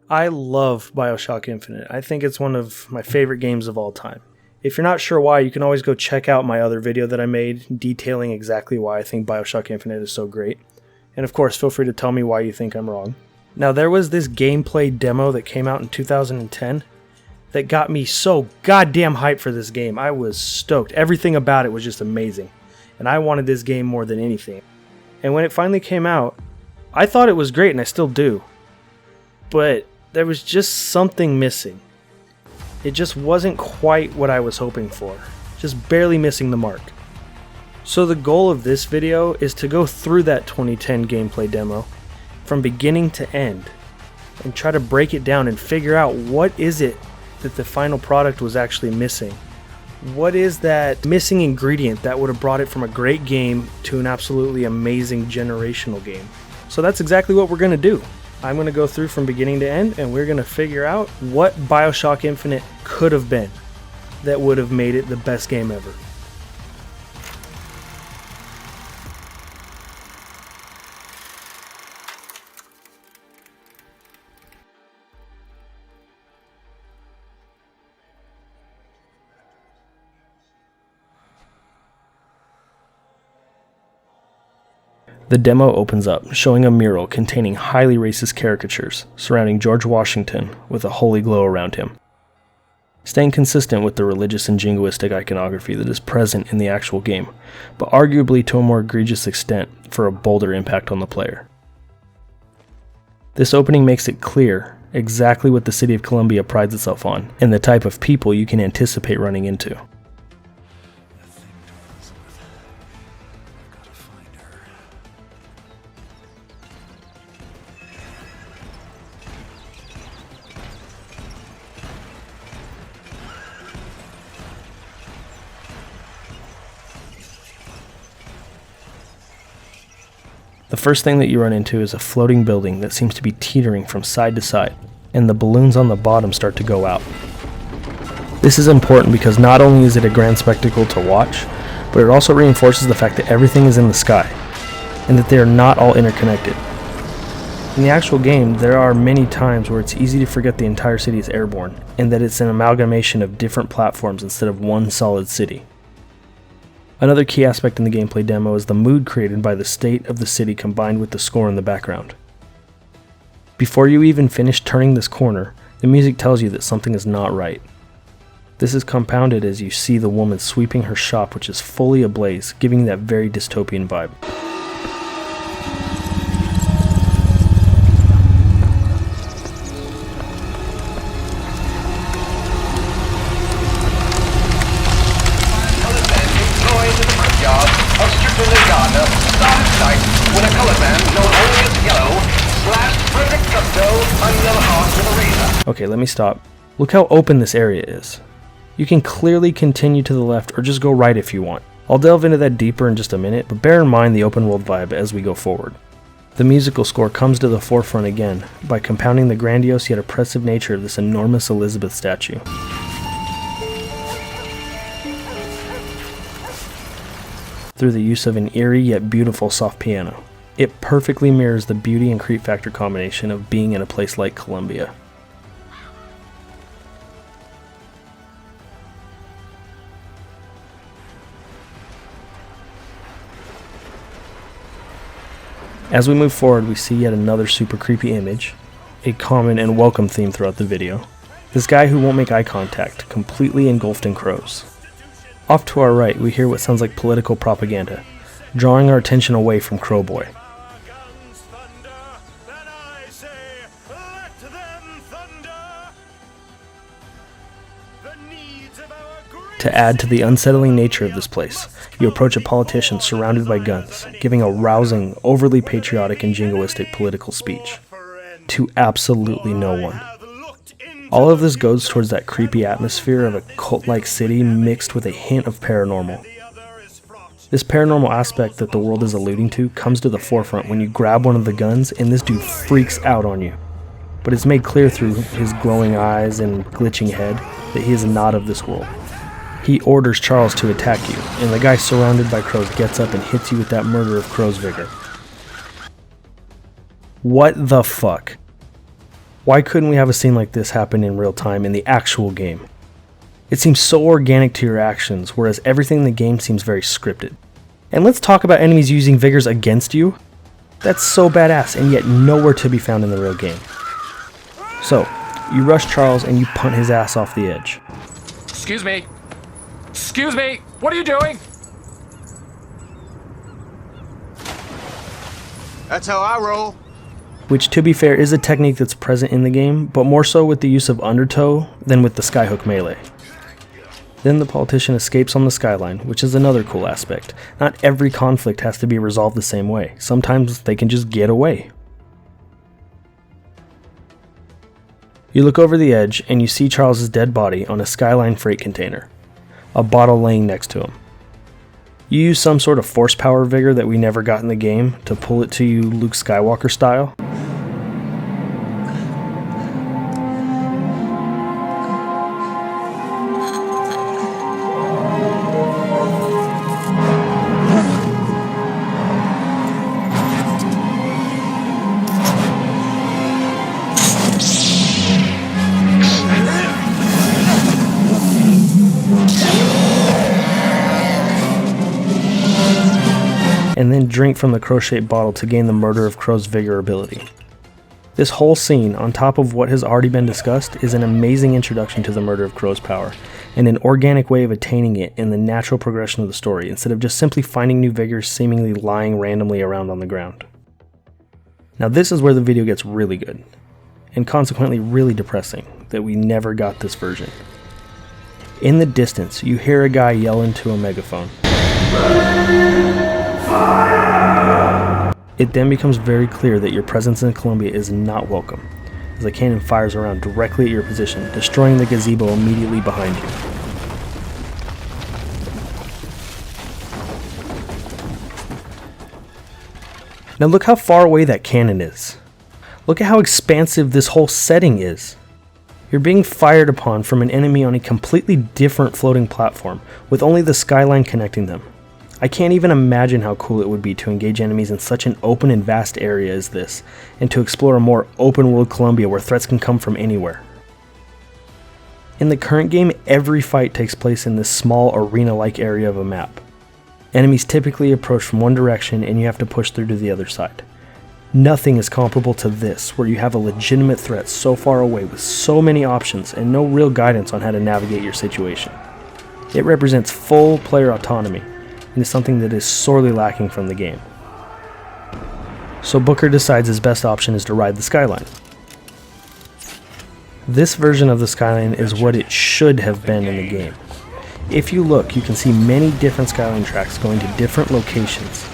I love Bioshock Infinite. I think it's one of my favorite games of all time. If you're not sure why, you can always go check out my other video that I made detailing exactly why I think Bioshock Infinite is so great. And of course, feel free to tell me why you think I'm wrong. Now, there was this gameplay demo that came out in 2010 that got me so goddamn hyped for this game. I was stoked. Everything about it was just amazing. And I wanted this game more than anything. And when it finally came out, I thought it was great, and I still do. But there was just something missing. It just wasn't quite what I was hoping for. Just barely missing the mark. So the goal of this video is to go through that 2010 gameplay demo from beginning to end and try to break it down and figure out what is it that the final product was actually missing. What is that missing ingredient that would have brought it from a great game to an absolutely amazing generational game? So that's exactly what we're going to do. I'm going to go through from beginning to end, and we're going to figure out what Bioshock Infinite could have been that would have made it the best game ever. The demo opens up, showing a mural containing highly racist caricatures surrounding George Washington with a holy glow around him, staying consistent with the religious and jingoistic iconography that is present in the actual game, but arguably to a more egregious extent for a bolder impact on the player. This opening makes it clear exactly what the city of Columbia prides itself on, and the type of people you can anticipate running into. The first thing that you run into is a floating building that seems to be teetering from side to side, and the balloons on the bottom start to go out. This is important because not only is it a grand spectacle to watch, but it also reinforces the fact that everything is in the sky, and that they are not all interconnected. In the actual game, there are many times where it's easy to forget the entire city is airborne, and that it's an amalgamation of different platforms instead of one solid city. Another key aspect in the gameplay demo is the mood created by the state of the city combined with the score in the background. Before you even finish turning this corner, the music tells you that something is not right. This is compounded as you see the woman sweeping her shop, which is fully ablaze, giving that very dystopian vibe. Okay, let me stop. Look how open this area is. You can clearly continue to the left or just go right if you want. I'll delve into that deeper in just a minute, but bear in mind the open world vibe as we go forward. The musical score comes to the forefront again by compounding the grandiose yet oppressive nature of this enormous Elizabeth statue. Through the use of an eerie yet beautiful soft piano. It perfectly mirrors the beauty and creep factor combination of being in a place like Columbia. As we move forward, we see yet another super creepy image, a common and welcome theme throughout the video. This guy who won't make eye contact, completely engulfed in crows. Off to our right, we hear what sounds like political propaganda, drawing our attention away from Crowboy. To add to the unsettling nature of this place, you approach a politician surrounded by guns, giving a rousing, overly patriotic and jingoistic political speech. To absolutely no one. All of this goes towards that creepy atmosphere of a cult-like city mixed with a hint of paranormal. This paranormal aspect that the world is alluding to comes to the forefront when you grab one of the guns and this dude freaks out on you. But it's made clear through his glowing eyes and glitching head that he is not of this world. He orders Charles to attack you, and the guy surrounded by crows gets up and hits you with that murder of crow's vigor. What the fuck? Why couldn't we have a scene like this happen in real time in the actual game? It seems so organic to your actions, whereas everything in the game seems very scripted. And let's talk about enemies using vigors against you. That's so badass, and yet nowhere to be found in the real game. So, you rush Charles and you punt his ass off the edge. Excuse me! Excuse me! What are you doing? That's how I roll. Which, to be fair, is a technique that's present in the game, but more so with the use of undertow than with the skyhook melee. Then the politician escapes on the skyline, which is another cool aspect. Not every conflict has to be resolved the same way. Sometimes they can just get away. You look over the edge and you see Charles' dead body on a skyline freight container, a bottle laying next to him. You use some sort of force power vigor that we never got in the game to pull it to you Luke Skywalker style. And then drink from the crow-shaped bottle to gain the Murder of Crow's Vigor ability. This whole scene, on top of what has already been discussed, is an amazing introduction to the Murder of Crow's power, and an organic way of attaining it in the natural progression of the story, instead of just simply finding new vigors seemingly lying randomly around on the ground. Now this is where the video gets really good, and consequently really depressing, that we never got this version. In the distance, you hear a guy yell into a megaphone. It then becomes very clear that your presence in Colombia is not welcome, as a cannon fires around directly at your position, destroying the gazebo immediately behind you. Now look how far away that cannon is. Look at how expansive this whole setting is. You're being fired upon from an enemy on a completely different floating platform, with only the skyline connecting them. I can't even imagine how cool it would be to engage enemies in such an open and vast area as this, and to explore a more open world Colombia where threats can come from anywhere. In the current game, every fight takes place in this small arena-like area of a map. Enemies typically approach from one direction and you have to push through to the other side. Nothing is comparable to this, where you have a legitimate threat so far away with so many options and no real guidance on how to navigate your situation. It represents full player autonomy, and is something that is sorely lacking from the game. So Booker decides his best option is to ride the skyline. This version of the skyline is what it should have been in the game. If you look, you can see many different skyline tracks going to different locations.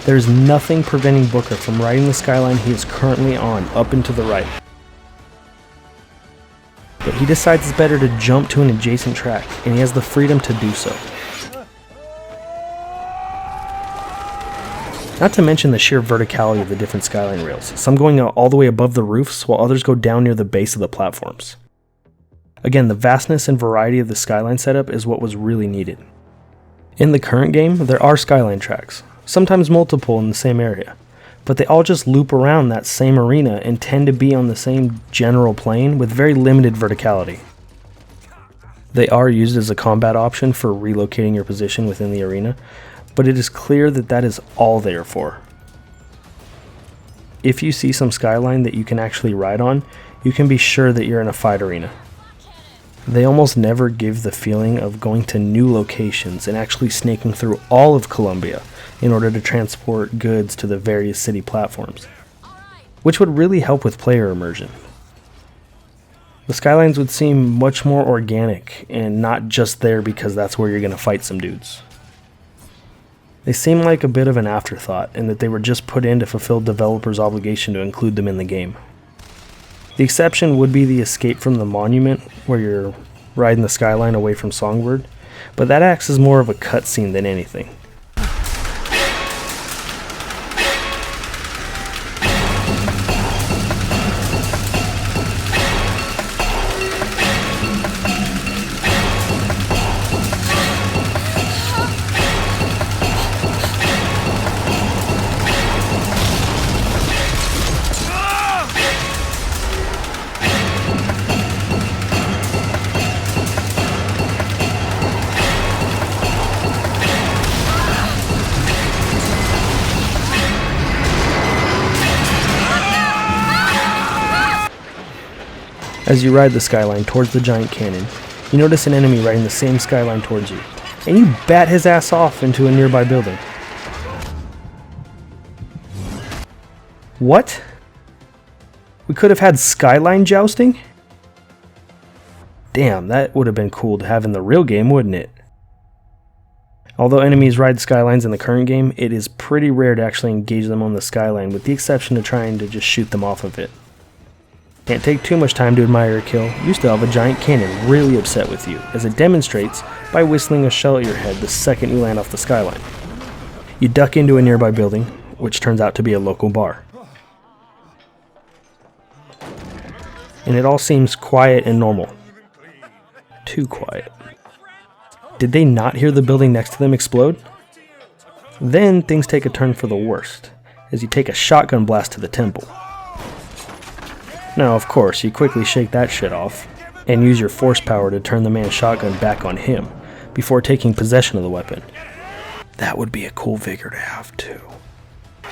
There is nothing preventing Booker from riding the skyline he is currently on up and to the right. But he decides it's better to jump to an adjacent track, and he has the freedom to do so. Not to mention the sheer verticality of the different skyline rails, some going out all the way above the roofs while others go down near the base of the platforms. Again, the vastness and variety of the skyline setup is what was really needed. In the current game, there are skyline tracks, sometimes multiple in the same area, but they all just loop around that same arena and tend to be on the same general plane with very limited verticality. They are used as a combat option for relocating your position within the arena, but it is clear that that is all they are for. If you see some skyline that you can actually ride on, you can be sure that you're in a fight arena. They almost never give the feeling of going to new locations and actually snaking through all of Colombia in order to transport goods to the various city platforms, which would really help with player immersion. The skylines would seem much more organic and not just there because that's where you're going to fight some dudes. They seem like a bit of an afterthought, and that they were just put in to fulfill developers' obligation to include them in the game. The exception would be the escape from the monument, where you're riding the skyline away from Songbird, but that acts as more of a cutscene than anything. As you ride the skyline towards the giant cannon, you notice an enemy riding the same skyline towards you, and you bat his ass off into a nearby building. What? We could have had skyline jousting? Damn, that would have been cool to have in the real game, wouldn't it? Although enemies ride skylines in the current game, it is pretty rare to actually engage them on the skyline, with the exception of trying to just shoot them off of it. Can't take too much time to admire a kill. You still have a giant cannon really upset with you, as it demonstrates by whistling a shell at your head the second you land off the skyline. You duck into a nearby building, which turns out to be a local bar. And it all seems quiet and normal. Too quiet. Did they not hear the building next to them explode? Then things take a turn for the worst, as you take a shotgun blast to the temple. Now, of course, you quickly shake that shit off, and use your force power to turn the man's shotgun back on him, before taking possession of the weapon. That would be a cool vigor to have too.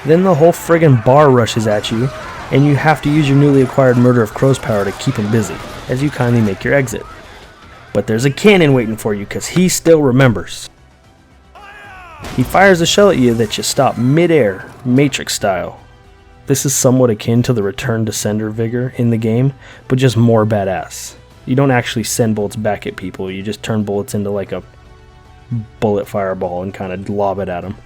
Then the whole friggin' bar rushes at you, and you have to use your newly acquired Murder of Crows power to keep him busy, as you kindly make your exit. But there's a cannon waiting for you, cause he still remembers. He fires a shell at you that you stop mid-air, Matrix style. This is somewhat akin to the return to sender vigor in the game, but just more badass. You don't actually send bullets back at people, you just turn bullets into like a bullet fireball and kind of lob it at them.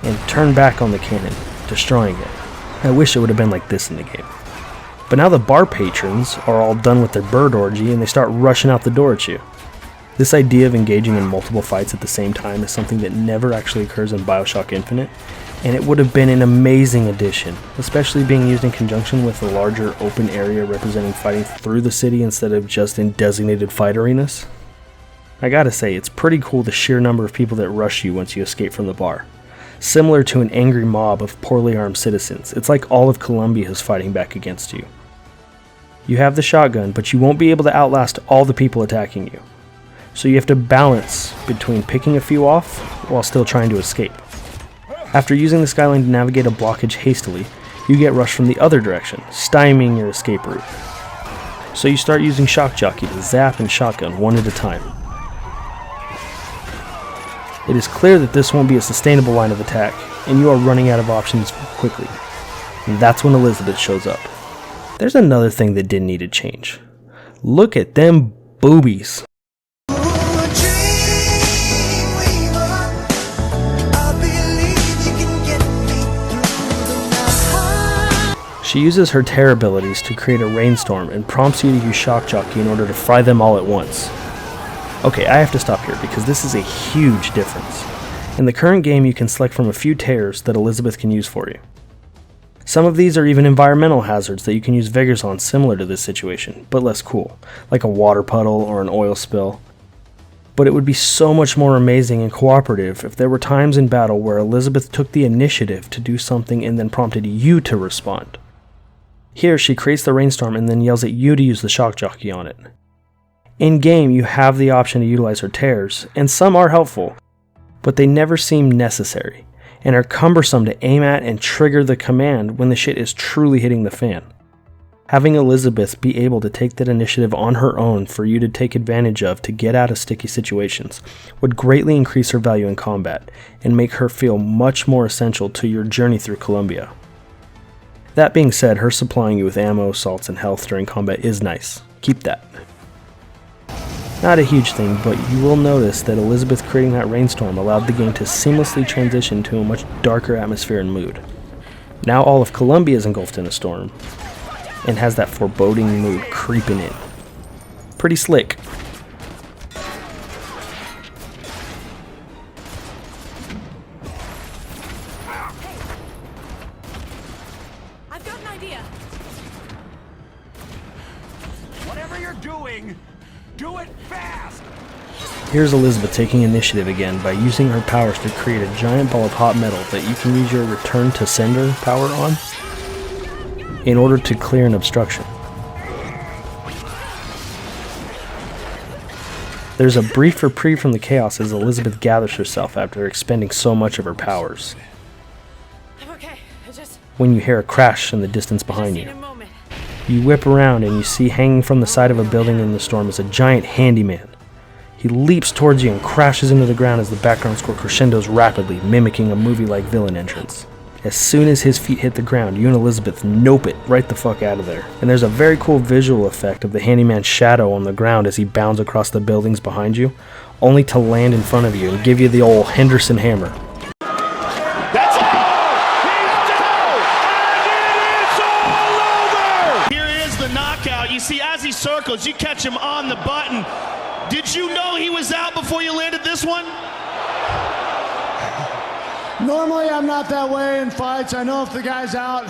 And turn back on the cannon, destroying it. I wish it would have been like this in the game. But now the bar patrons are all done with their bird orgy and they start rushing out the door at you. This idea of engaging in multiple fights at the same time is something that never actually occurs in Bioshock Infinite, and it would have been an amazing addition, especially being used in conjunction with a larger open area representing fighting through the city instead of just in designated fight arenas. I gotta say, it's pretty cool the sheer number of people that rush you once you escape from the bar. Similar to an angry mob of poorly armed citizens, it's like all of Columbia is fighting back against you. You have the shotgun, but you won't be able to outlast all the people attacking you. So you have to balance between picking a few off while still trying to escape. After using the skyline to navigate a blockage hastily, you get rushed from the other direction, stymieing your escape route. So you start using shock jockey to zap and shotgun one at a time. It is clear that this won't be a sustainable line of attack, and you are running out of options quickly. And that's when Elizabeth shows up. There's another thing that didn't need to change. Look at them boobies. She uses her terror abilities to create a rainstorm and prompts you to use shock jockey in order to fry them all at once. Okay, I have to stop here because this is a huge difference. In the current game, you can select from a few tears that Elizabeth can use for you. Some of these are even environmental hazards that you can use vigors on similar to this situation, but less cool, like a water puddle or an oil spill. But it would be so much more amazing and cooperative if there were times in battle where Elizabeth took the initiative to do something and then prompted you to respond. Here, she creates the rainstorm and then yells at you to use the shock jockey on it. In-game, you have the option to utilize her tears, and some are helpful, but they never seem necessary, and are cumbersome to aim at and trigger the command when the shit is truly hitting the fan. Having Elizabeth be able to take that initiative on her own for you to take advantage of to get out of sticky situations would greatly increase her value in combat, and make her feel much more essential to your journey through Columbia. That being said, her supplying you with ammo, salts, and health during combat is nice. Keep that. Not a huge thing, but you will notice that Elizabeth creating that rainstorm allowed the game to seamlessly transition to a much darker atmosphere and mood. Now all of Columbia is engulfed in a storm, and has that foreboding mood creeping in. Pretty slick. I've got an idea. Whatever you're doing, do it fast! Here's Elizabeth taking initiative again by using her powers to create a giant ball of hot metal that you can use your return to sender power on in order to clear an obstruction. There's a brief reprieve from the chaos as Elizabeth gathers herself after expending so much of her powers. I'm okay. I just When you hear a crash in the distance behind need you, a moment. you whip around and you see hanging from the side of a building in the storm is a giant handyman. He leaps towards you and crashes into the ground as the background score crescendos rapidly, mimicking a movie-like villain entrance. As soon as his feet hit the ground, you and Elizabeth nope it right the fuck out of there. And there's a very cool visual effect of the handyman's shadow on the ground as he bounds across the buildings behind you, only to land in front of you and give you the old Henderson hammer. That's all! He's down! And it is all over! Here is the knockout. You see, as he circles, you catch him on the button. Did you know he was out before you landed this one? Normally, I'm not that way in fights. I know if the guy's out,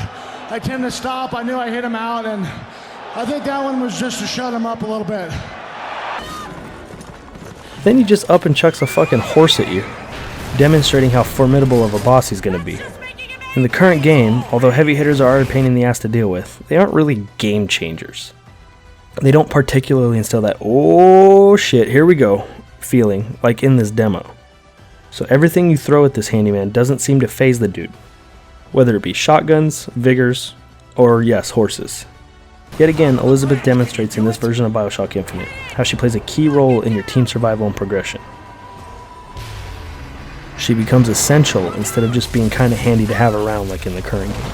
I tend to stop. I knew I hit him out, and I think that one was just to shut him up a little bit. Then he just up and chucks a fucking horse at you, demonstrating how formidable of a boss he's gonna be. In the current game, although heavy hitters are a pain in the ass to deal with, they aren't really game changers. They don't particularly instill that, oh shit, here we go, feeling like in this demo. So everything you throw at this handyman doesn't seem to faze the dude, whether it be shotguns, vigors, or yes, horses. Yet again, Elizabeth demonstrates in this version of Bioshock Infinite how she plays a key role in your team survival and progression. She becomes essential instead of just being kinda handy to have around like in the current game.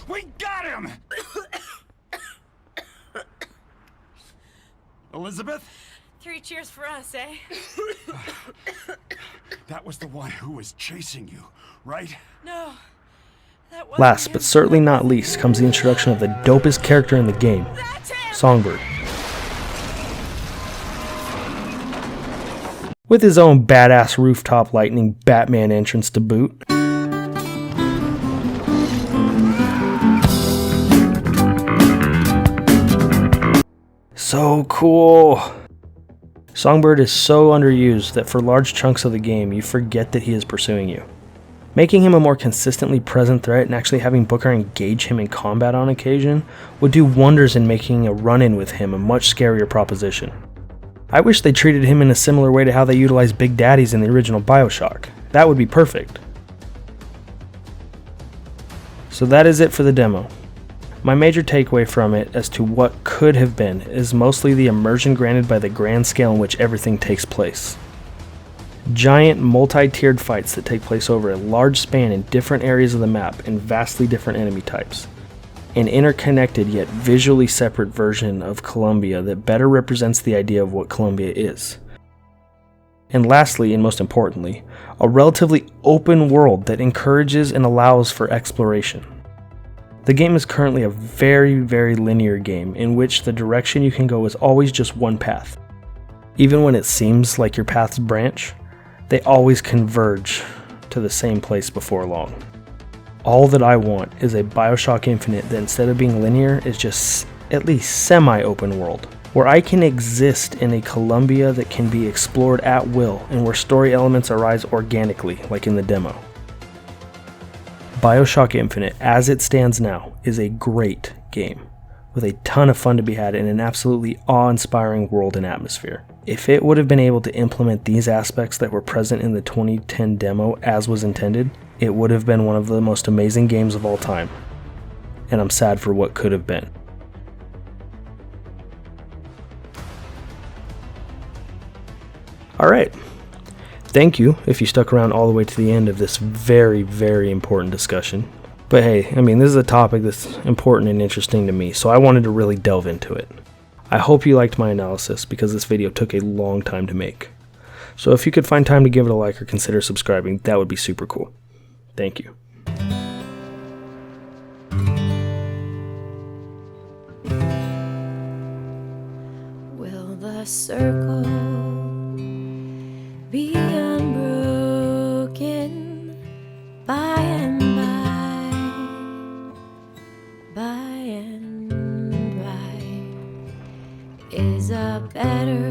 We got him! Elizabeth? 3 cheers for us, eh? That was the one who was chasing you, right? No. That wasn't Last him. but certainly not least comes the introduction of the dopest character in the game, That's him! Songbird. With his own badass rooftop lightning Batman entrance to boot. So cool! Songbird is so underused that for large chunks of the game you forget that he is pursuing you. Making him a more consistently present threat and actually having Booker engage him in combat on occasion would do wonders in making a run-in with him a much scarier proposition. I wish they treated him in a similar way to how they utilized Big Daddies in the original Bioshock. That would be perfect. So that is it for the demo. My major takeaway from it as to what could have been is mostly the immersion granted by the grand scale in which everything takes place. Giant multi-tiered fights that take place over a large span in different areas of the map and vastly different enemy types. An interconnected yet visually separate version of Columbia that better represents the idea of what Columbia is. And lastly, and most importantly, a relatively open world that encourages and allows for exploration. The game is currently a very, very linear game in which the direction you can go is always just one path. Even when it seems like your paths branch, they always converge to the same place before long. All that I want is a Bioshock Infinite that instead of being linear is just at least semi-open world, where I can exist in a Columbia that can be explored at will and where story elements arise organically like in the demo. Bioshock Infinite, as it stands now, is a great game, with a ton of fun to be had in an absolutely awe-inspiring world and atmosphere. If it would have been able to implement these aspects that were present in the 2010 demo as was intended, it would have been one of the most amazing games of all time. And I'm sad for what could have been. Alright. Thank you if you stuck around all the way to the end of this very, very important discussion. But hey, I mean, this is a topic that's important and interesting to me, so I wanted to really delve into it. I hope you liked my analysis because this video took a long time to make. So if you could find time to give it a like or consider subscribing, that would be super cool. Thank you. Will the circle be unbroken by and by, is a better